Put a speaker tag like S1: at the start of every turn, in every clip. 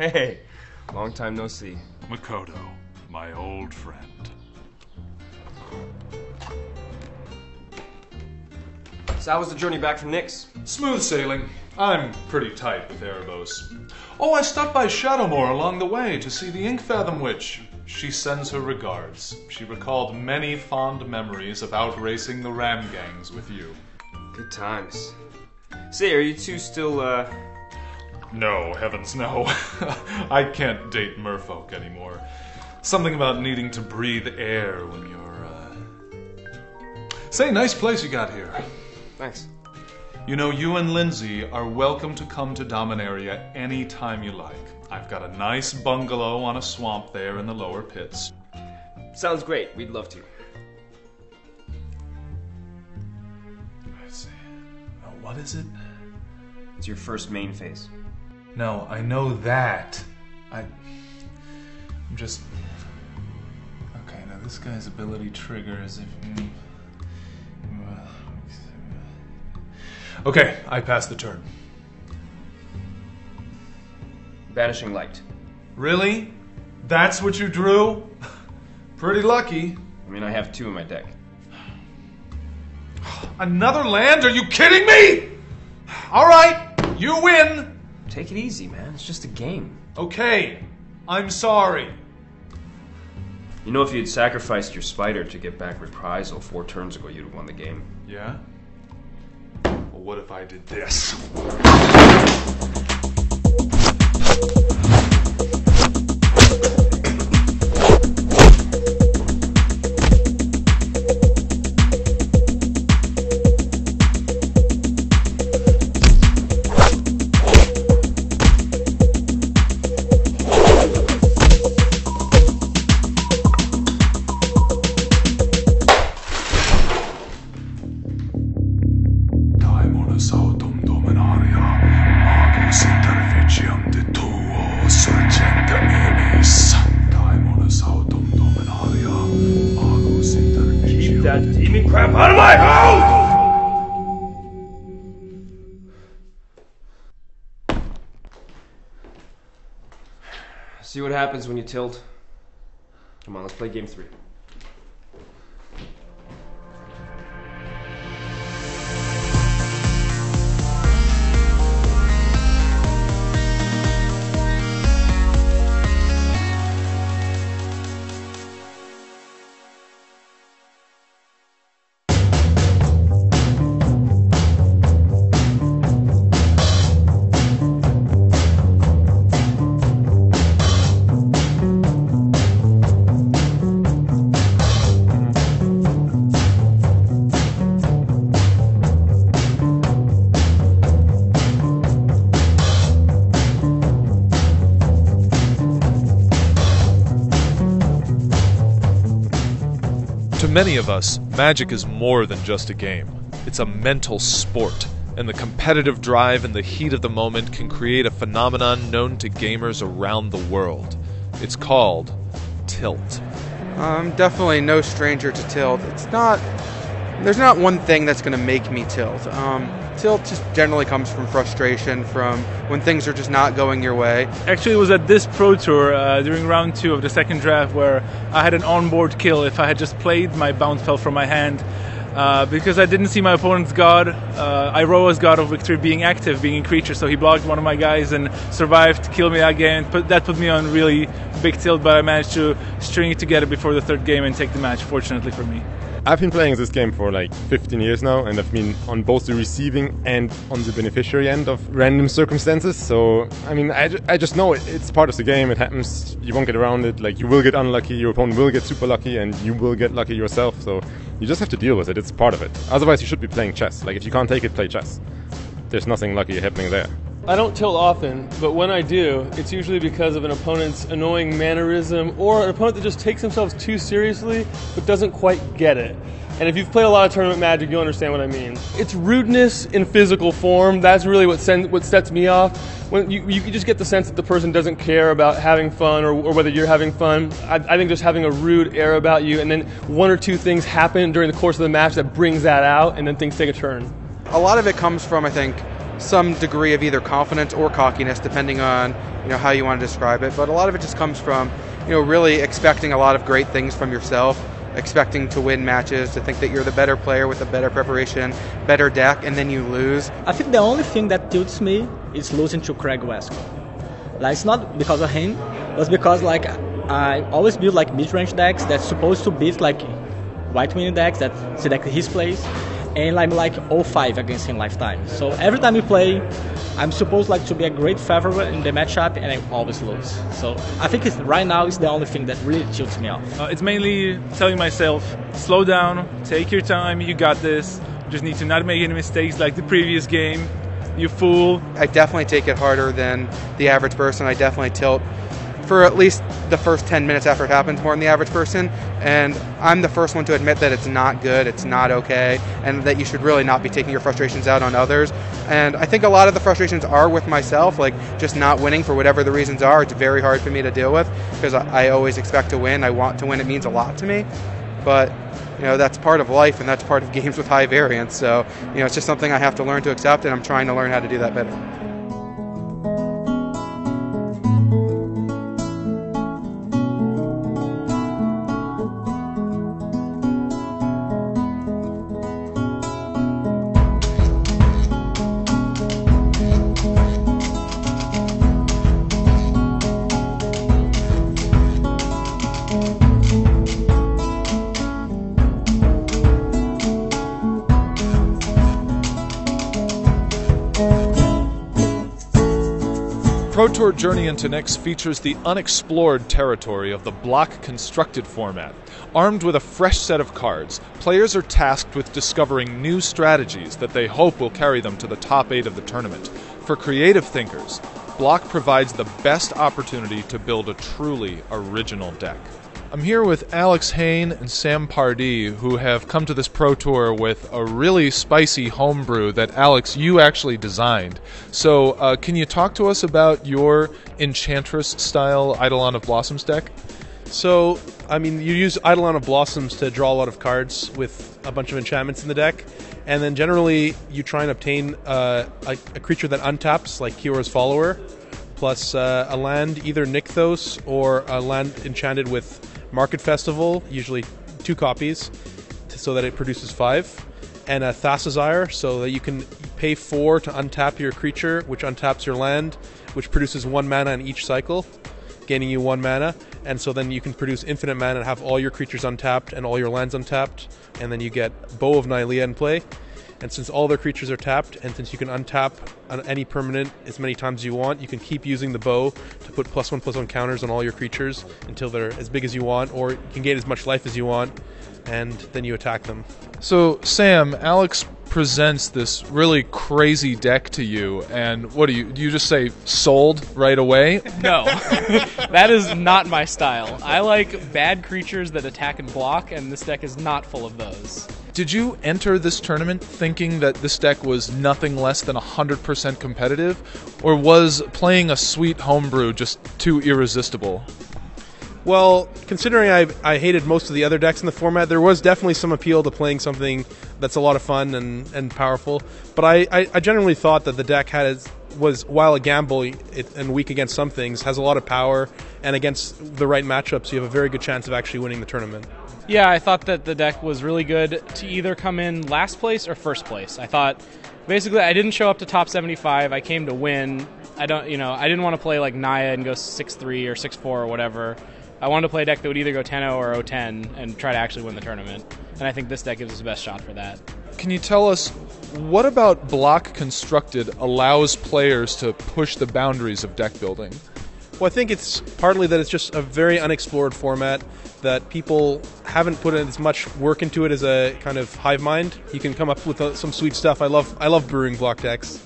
S1: Hey, long time no see.
S2: Makoto, my old friend.
S1: So how was the journey back from Niks?
S2: Smooth sailing. I'm pretty tight with Erebos. Oh, I stopped by Shadowmoor along the way to see the Inkfathom Witch. She sends her regards. She recalled many fond memories of outracing the ram gangs with you.
S1: Good times. Say, are you two still,
S2: No, heavens no. I can't date merfolk anymore. Something about needing to breathe air when you're, Say, nice place you got here.
S1: Thanks.
S2: You know, you and Lindsay are welcome to come to Dominaria any time you like. I've got a nice bungalow on a swamp there in the lower pits.
S1: Sounds great. We'd love to.
S2: Let's see. Now, what is it?
S1: It's your first main phase.
S2: No, I know that. I'm just... Okay, now this guy's ability triggers if... Okay, I passed the turn.
S1: Banishing Light.
S2: Really? That's what you drew? Pretty lucky.
S1: I mean, I have 2 in my deck.
S2: Another land? Are you kidding me? All right, you win.
S1: Take it easy, man. It's just a game.
S2: Okay, I'm sorry.
S1: You know, if you'd sacrificed your spider to get back reprisal 4 turns ago, you'd have won the game.
S2: Yeah? Well, what if I did this?
S1: Keep that demon crap out of my house! See what happens when you tilt. Come on, let's play game 3.
S3: To many of us, Magic is more than just a game. It's a mental sport, and the competitive drive and the heat of the moment can create a phenomenon known to gamers around the world. It's called tilt.
S4: I'm definitely no stranger to tilt. There's not one thing that's going to make me tilt. Tilt just generally comes from frustration, from when things are just not going your way.
S5: Actually, it was at this Pro Tour during round 2 of the second draft where I had an onboard kill if I had just played my bounce fell from my hand. Because I didn't see my opponent's god, Iroha's God of Victory being active, being in creature, so he blocked one of my guys and survived to kill me that game. That put me on really big tilt, but I managed to string it together before the 3rd game and take the match, fortunately for me.
S6: I've been playing this game for like 15 years now, and I've been on both the receiving and on the beneficiary end of random circumstances. So, I mean, I just know it's part of the game. It happens. You won't get around it. Like, you will get unlucky, your opponent will get super lucky, and you will get lucky yourself. So, you just have to deal with it. It's part of it. Otherwise, you should be playing chess. Like, if you can't take it, play chess. There's nothing lucky happening there.
S7: I don't tilt often, but when I do, it's usually because of an opponent's annoying mannerism or an opponent that just takes themselves too seriously but doesn't quite get it. And if you've played a lot of tournament Magic, you'll understand what I mean. It's rudeness in physical form. That's really what sets me off. When you just get the sense that the person doesn't care about having fun or whether you're having fun. I think just having a rude air about you, and then 1 or 2 things happen during the course of the match that brings that out, and then things take a turn.
S4: A lot of it comes from, I think, some degree of either confidence or cockiness, depending on how you want to describe it. But a lot of it just comes from really expecting a lot of great things from yourself, expecting to win matches, to think that you're the better player with a better preparation, better deck, and then you lose.
S8: I think the only thing that tilts me is losing to Craig Wesco. Like, it's not because of him, it's because like I always build like mid-range decks that's supposed to beat like white-winning decks that select his place, and I'm like 0-5 against him lifetime. So every time we play, I'm supposed like to be a great favorite in the matchup, and I always lose. So I think right now it's the only thing that really tilts me off.
S5: It's mainly telling myself, slow down, take your time, you got this. You just need to not make any mistakes like the previous game. You fool.
S4: I definitely take it harder than the average person. I definitely tilt for at least the first 10 minutes after it happens more than the average person, and I'm the first one to admit that it's not good, it's not okay, and that you should really not be taking your frustrations out on others. And I think a lot of the frustrations are with myself, like just not winning for whatever the reasons are. It's very hard for me to deal with because I always expect to win. I want to win. It means a lot to me, but that's part of life, and that's part of games with high variance. So it's just something I have to learn to accept, and I'm trying to learn how to do that better.
S3: Pro Tour Journey into Nyx features the unexplored territory of the block-constructed format. Armed with a fresh set of cards, players are tasked with discovering new strategies that they hope will carry them to the top 8 of the tournament. For creative thinkers, Block provides the best opportunity to build a truly original deck. I'm here with Alex Hain and Sam Pardee, who have come to this Pro Tour with a really spicy homebrew that, Alex, you actually designed. So can you talk to us about your Enchantress-style Eidolon of Blossoms deck?
S9: So, you use Eidolon of Blossoms to draw a lot of cards with a bunch of enchantments in the deck, and then generally you try and obtain a creature that untaps, like Kior's Follower, plus a land, either Nykthos or a land enchanted with Market Festival, usually 2 copies, so that it produces 5, and a Thassazyre, so that you can pay 4 to untap your creature, which untaps your land, which produces 1 mana in each cycle, gaining you 1 mana, and so then you can produce infinite mana and have all your creatures untapped and all your lands untapped, and then you get Bow of Nylea in play. And since all their creatures are tapped, and since you can untap on any permanent as many times as you want, you can keep using the bow to put +1/+1 counters on all your creatures until they're as big as you want, or you can gain as much life as you want, and then you attack them.
S3: So, Sam, Alex presents this really crazy deck to you, and what do you just say sold right away?
S10: No, that is not my style. I like bad creatures that attack and block, and this deck is not full of those.
S3: Did you enter this tournament thinking that this deck was nothing less than 100% competitive, or was playing a sweet homebrew just too irresistible?
S9: Well, considering I hated most of the other decks in the format, there was definitely some appeal to playing something that's a lot of fun and powerful. But I generally thought that the deck was, while a gamble and weak against some things, has a lot of power, and against the right matchups, you have a very good chance of actually winning the tournament.
S10: Yeah, I thought that the deck was really good to either come in last place or first place. I thought, basically, I didn't show up to top 75. I came to win. I didn't want to play like Naya and go 6-3 or 6-4 or whatever. I wanted to play a deck that would either go 10-0 or 0-10 and try to actually win the tournament. And I think this deck gives us the best shot for that.
S3: Can you tell us, what about Block Constructed allows players to push the boundaries of deck building?
S9: Well, I think it's partly that it's just a very unexplored format, that people haven't put as much work into it as a kind of hive mind. You can come up with some sweet stuff. I love brewing block decks.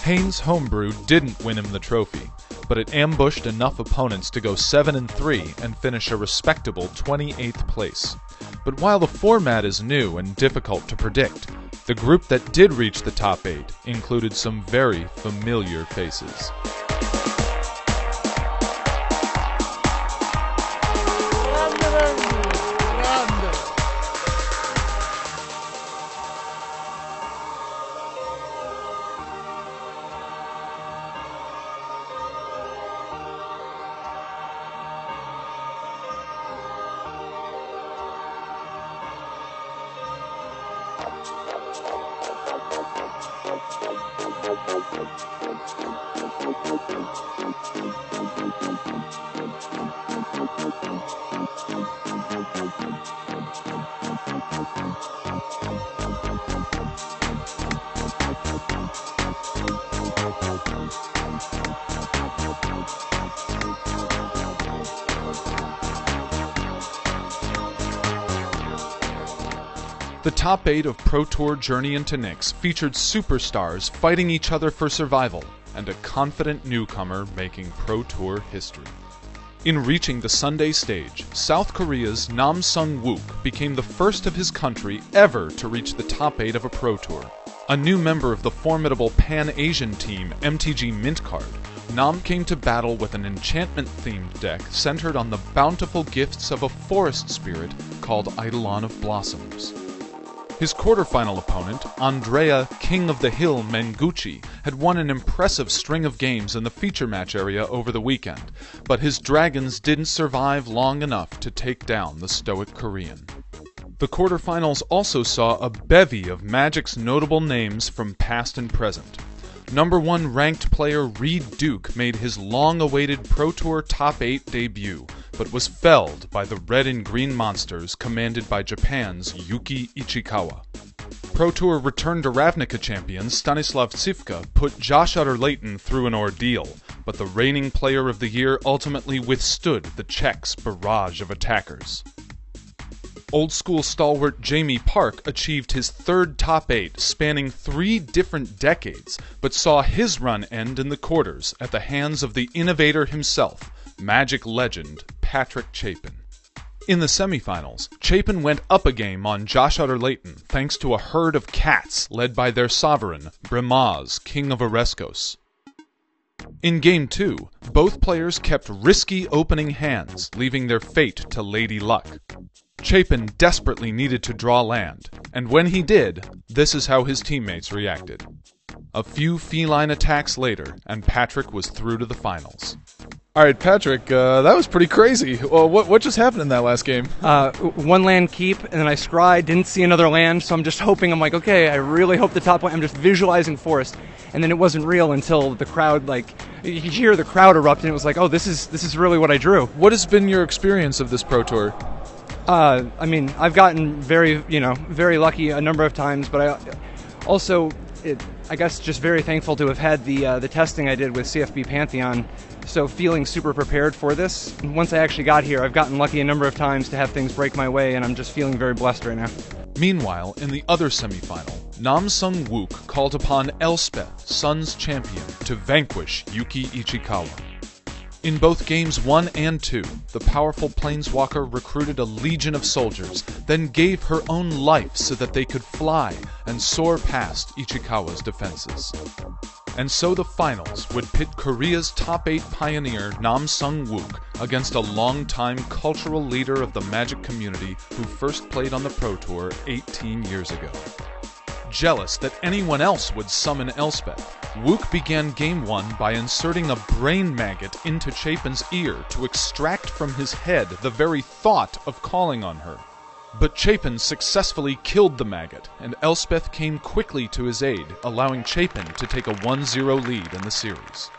S3: Hain's homebrew didn't win him the trophy, but it ambushed enough opponents to go 7-3 and finish a respectable 28th place. But while the format is new and difficult to predict, the group that did reach the top 8 included some very familiar faces. The top 8 of Pro Tour Journey into Nyx featured superstars fighting each other for survival, and a confident newcomer making Pro Tour history. In reaching the Sunday stage, South Korea's Nam Sung-wook became the first of his country ever to reach the top 8 of a Pro Tour. A new member of the formidable Pan-Asian team MTG Mint Card, Nam came to battle with an enchantment-themed deck centered on the bountiful gifts of a forest spirit called Eidolon of Blossoms. His quarterfinal opponent, Andrea King of the Hill Menguchi, had won an impressive string of games in the feature match area over the weekend, but his dragons didn't survive long enough to take down the stoic Korean. The quarterfinals also saw a bevy of Magic's notable names from past and present. Number 1 ranked player Reed Duke made his long-awaited Pro Tour Top 8 debut, but was felled by the red and green monsters commanded by Japan's Yuki Ichikawa. Pro Tour Return to Ravnica champion Stanislav Tsivka put Josh Utter-Layton through an ordeal, but the reigning player of the year ultimately withstood the Czechs' barrage of attackers. Old-school stalwart Jamie Park achieved his third top 8, spanning 3 different decades, but saw his run end in the quarters at the hands of the innovator himself, Magic legend Patrick Chapin. In the semifinals, Chapin went up a game on Josh Utter-Layton thanks to a herd of cats led by their sovereign, Brimaz, King of Oreskos. In Game 2, both players kept risky opening hands, leaving their fate to Lady Luck. Chapin desperately needed to draw land, and when he did, this is how his teammates reacted. A few feline attacks later, and Patrick was through to the finals.
S11: All right, Patrick, that was pretty crazy. Well, what just happened in that last game?
S12: One land keep, and then I scry, didn't see another land, so I'm just hoping, I'm like, okay, I really hope the top one, I'm just visualizing forest, and then it wasn't real until the crowd, like, you could hear the crowd erupt, and it was like, oh, this is really what I drew.
S11: What has been your experience of this Pro Tour?
S12: I mean, I've gotten very lucky a number of times, but I also, I guess, just very thankful to have had the testing I did with CFB Pantheon, so feeling super prepared for this. Once I actually got here, I've gotten lucky a number of times to have things break my way, and I'm just feeling very blessed right now.
S3: Meanwhile, in the other semifinal, Nam Sung-wook called upon Elspeth, Sun's champion, to vanquish Yuki Ichikawa. In both Games 1 and 2, the powerful Planeswalker recruited a legion of soldiers, then gave her own life so that they could fly and soar past Ichikawa's defenses. And so the finals would pit Korea's top 8 pioneer Nam Sung-wook against a longtime cultural leader of the Magic community who first played on the Pro Tour 18 years ago. Jealous that anyone else would summon Elspeth, Wook began Game 1 by inserting a brain maggot into Chapin's ear to extract from his head the very thought of calling on her. But Chapin successfully killed the maggot, and Elspeth came quickly to his aid, allowing Chapin to take a 1-0 lead in the series.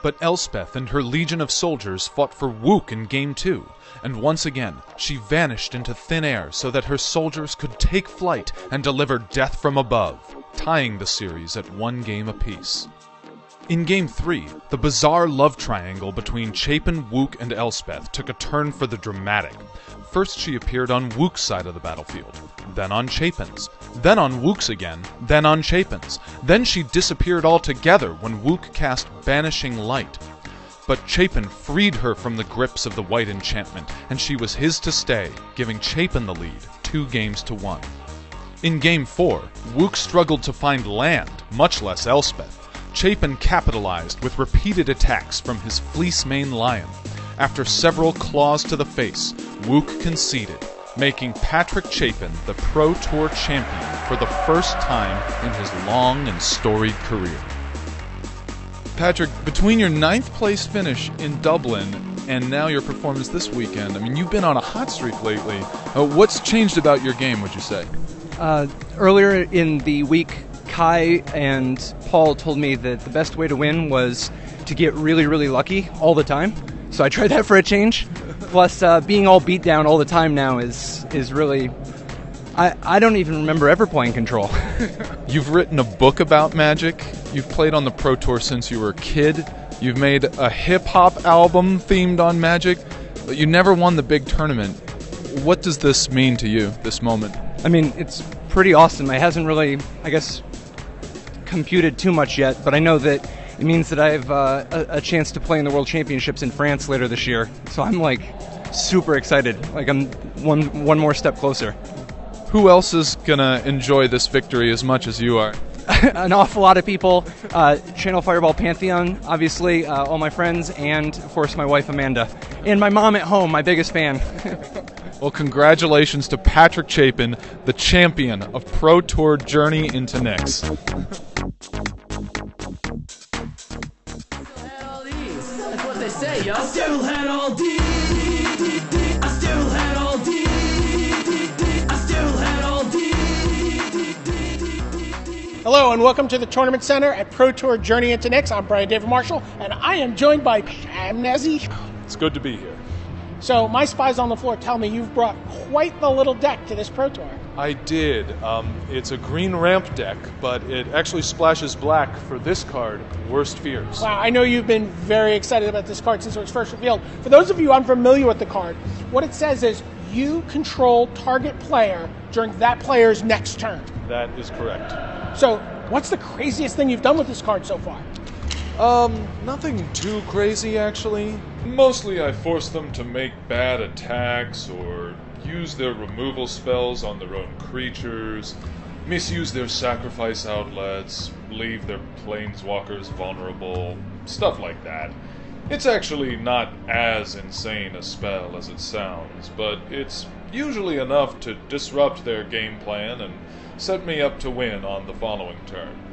S3: But Elspeth and her legion of soldiers fought for Wook in Game 2, and once again she vanished into thin air so that her soldiers could take flight and deliver death from above, tying the series at 1 game apiece. In Game 3, the bizarre love triangle between Chapin, Wook, and Elspeth took a turn for the dramatic. First she appeared on Wook's side of the battlefield, then on Chapin's, then on Wook's again, then on Chapin's. Then she disappeared altogether when Wook cast Banishing Light. But Chapin freed her from the grips of the white enchantment, and she was his to stay, giving Chapin the lead, 2 games to 1. In Game 4, Wook struggled to find land, much less Elspeth. Chapin capitalized with repeated attacks from his Fleecemane Lion. After several claws to the face, Wook conceded, making Patrick Chapin the Pro Tour champion for the first time in his long and storied career.
S11: Patrick, between your 9th place finish in Dublin and now your performance this weekend, I mean, you've been on a hot streak lately. What's changed about your game, would you say?
S12: Earlier in the week, Kai and Paul told me that the best way to win was to get really, really lucky all the time. So I tried that for a change. Plus, being all beat down all the time now is really... I don't even remember ever playing Control.
S11: You've written a book about Magic. You've played on the Pro Tour since you were a kid. You've made a hip-hop album themed on Magic, but you never won the big tournament. What does this mean to you, this moment?
S12: I mean, it's pretty awesome. It hasn't really, I guess, computed too much yet, but I know that it means that I have a chance to play in the World Championships in France later this year. So I'm, like, super excited. Like, I'm one more step closer.
S11: Who else is going to enjoy this victory as much as you are?
S12: An awful lot of people. Channel Fireball Pantheon, obviously, all my friends, and, of course, my wife, Amanda. And my mom at home, my biggest fan.
S11: Well, congratulations to Patrick Chapin, the champion of Pro Tour Journey into Nyx.
S13: That's what they say, yo. I still had all D. I still had all D. I still had all D.
S14: Hello and welcome to the Tournament Center at Pro Tour Journey into Nyx. I'm Brian David Marshall, and I am joined by Pam Nezzy.
S11: It's good to be here.
S14: So my spies on the floor tell me you've brought quite the little deck to this Pro Tour.
S11: I did. It's a green ramp deck, but it actually splashes black for this card, Worst Fears.
S14: Wow, I know you've been very excited about this card since it was first revealed. For those of you unfamiliar with the card, what it says is you control target player during that player's next turn.
S11: That is correct.
S14: So what's the craziest thing you've done with this card so far?
S11: Nothing too crazy, actually. Mostly I force them to make bad attacks or use their removal spells on their own creatures, misuse their sacrifice outlets, leave their planeswalkers vulnerable, stuff like that. It's actually not as insane a spell as it sounds, but it's usually enough to disrupt their game plan and set me up to win on the following turn.